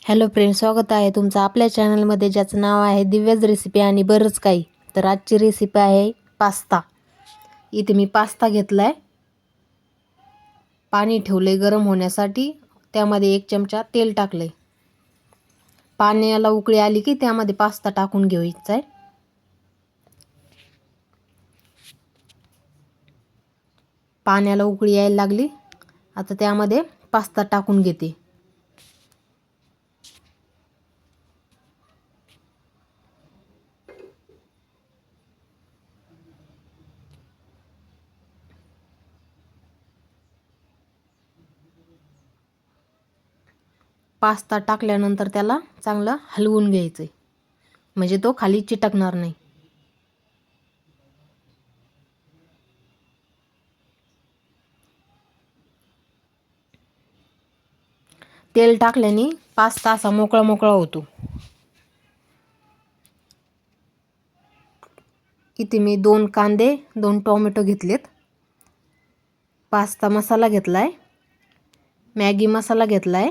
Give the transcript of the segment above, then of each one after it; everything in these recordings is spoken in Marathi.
हॅलो फ्रेंड्स, स्वागत आहे तुमचं आपल्या चॅनलमध्ये, ज्याचं नाव आहे दिव्याज रेसिपी आणि बरंच काही. तर आजची रेसिपी आहे पास्ता. इथे मी पास्ता घेतला आहे, पाणी ठेवले गरम होण्यासाठी. त्यामध्ये 1 चमचा तेल टाकले. पाण्याला उकळी आली की त्यामध्ये पास्ता टाकून घ्यायचा आहे. पाण्याला उकळी यायला लागली, आता त्यामध्ये पास्ता टाकून घेते. पास्ता टाकल्यानंतर त्याला चांगलं हलवून घ्यायचं, म्हणजे तो खाली चिटकणार नाही. तेल टाकल्याने पास्ता असा मोकळा मोकळा होतो. इथे मी 2 कांदे 2 टोमॅटो घेतलेत. पास्ता मसाला घेतलाय, मॅगी मसाला घेतलाय,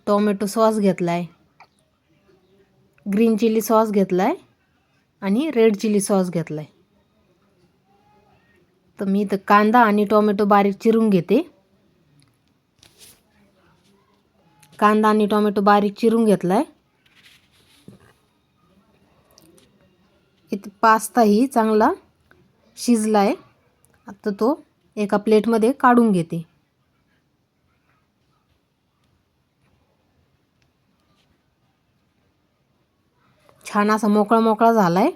टोमॅटो सॉस घेतलाय, ग्रीन चिली सॉस घेतलाय आणि रेड चिली सॉस घेतलाय. तर मी इथं कांदा आणि टोमॅटो बारीक चिरून घेते. कांदा आणि टोमॅटो बारीक चिरून घेतलाय. इथं पास्ताही चांगला शिजलाय. आता तो एका प्लेटमध्ये काढून घेते. छान असा मोकळा मोकळा झालाय.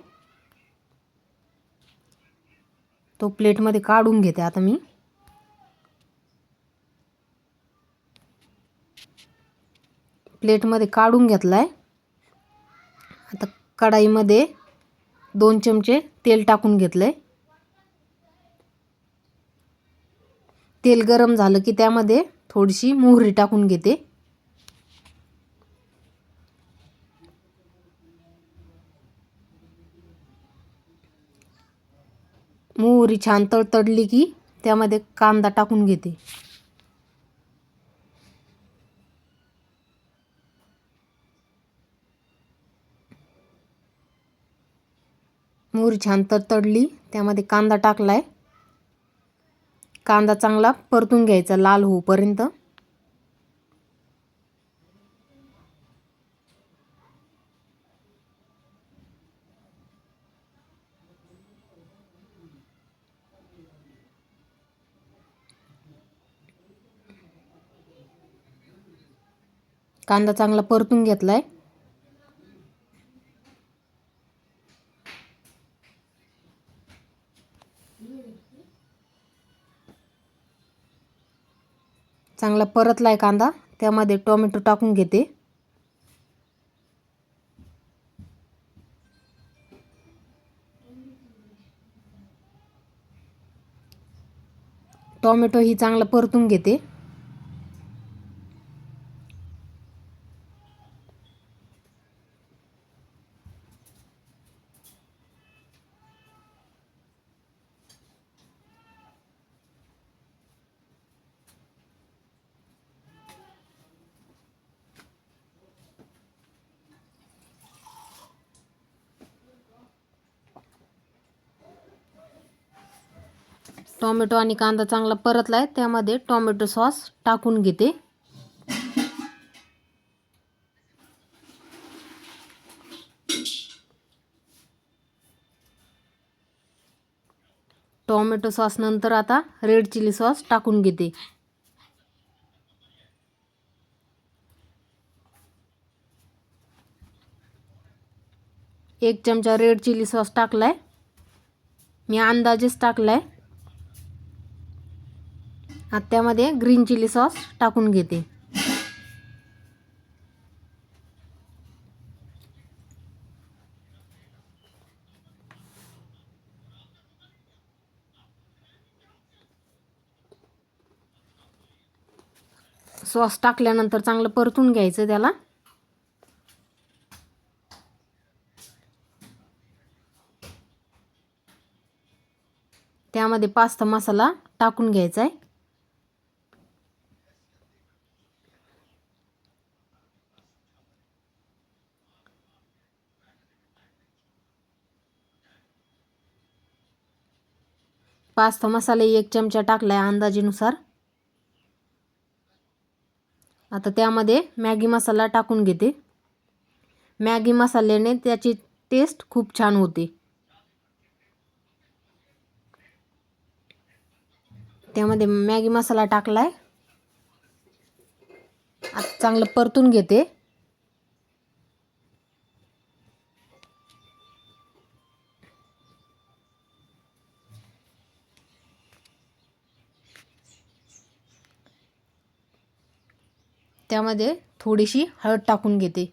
तो प्लेटमध्ये काढून घेते आता मी. प्लेटमध्ये काढून घेतलाय. आता कढाईमध्ये 2 चमचे तेल टाकून घेतलंय. तेल गरम झालं की त्यामध्ये थोडीशी मोहरी टाकून घेते. मोहरी छान तडतडली की त्यामध्ये कांदा टाकून घेते. मोहरी छान तडतडली, त्यामध्ये कांदा टाकलाय. कांदा चांगला परतून घ्यायचा लाल होईपर्यंत. कांदा चांगला परतून घेतलाय. चांगला परतलाय कांदा, त्यामध्ये टोमॅटो टाकून घेते. टोमॅटो ही चांगला परतून घेते. टोमॅटो आणि कांदा चांगला परतलाय, त्यामध्ये टोमॅटो सॉस टाकून घेते. टोमॅटो सॉस नंतर आता रेड चिली सॉस टाकून घेते. एक चमचा रेड चिली सॉस टाकलाय. मी अंदाजेच टाकलाय. आता त्यामध्ये ग्रीन चिली सॉस टाकून घेते. सॉस टाकल्यानंतर चांगलं परतून घ्यायचं त्याला. त्यामध्ये पास्ता मसाला टाकून घ्यायचा आहे. पास्ता मसाला 1 चमचा टाकला आहे अंदाजीनुसार. आता त्यामध्ये मॅगी मसाला टाकून घेते. मॅगी मसाल्याने त्याची टेस्ट खूप छान होते. त्यामध्ये मॅगी मसाला टाकला आहे. आता चांगलं परतून घेते. त्यामध्ये थोडीशी हळद टाकून घेते.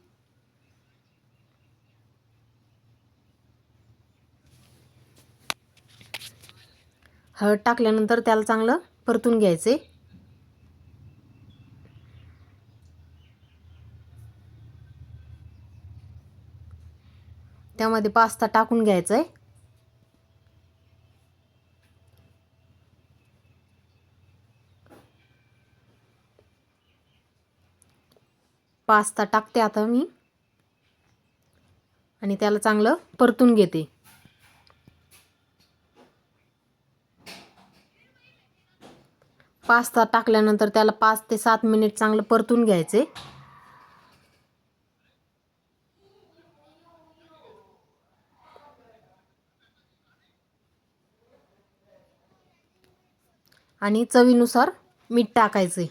हळद टाकल्यानंतर त्याला चांगलं परतून घ्यायचे. त्यामध्ये पास्ता टाकून घ्यायचा आहे. पास्ता टाकते आता मी आणि त्याला चांगलं परतून घेते. पास्ता टाकल्यानंतर त्याला 5 ते 7 मिनिट चांगलं परतून घ्यायचे. आणि चवीनुसार मीठ टाकायचे.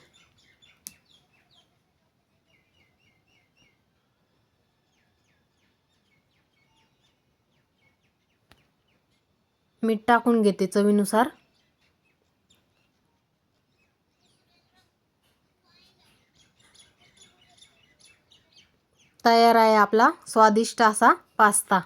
मीठ टाकून घेते चवीनुसार. तयार आहे आपला स्वादिष्ट असा पास्ता.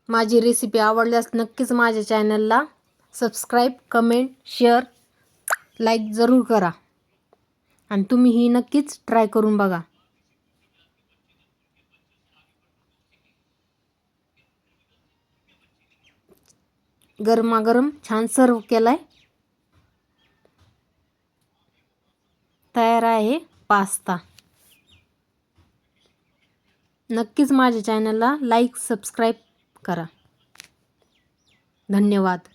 माझी रेसिपी आवडल्यास नक्कीच माझ्या चॅनलला सबस्क्राईब, कमेंट, शेअर, लाईक जरूर करा आणि तुम्ही ही नक्कीच ट्राय करून बघा. गरमागरम छान सर्व केलाय. तयार आहे पास्ता. नक्कीच माझ्या चॅनलला लाईक, सबस्क्राईब करा. धन्यवाद.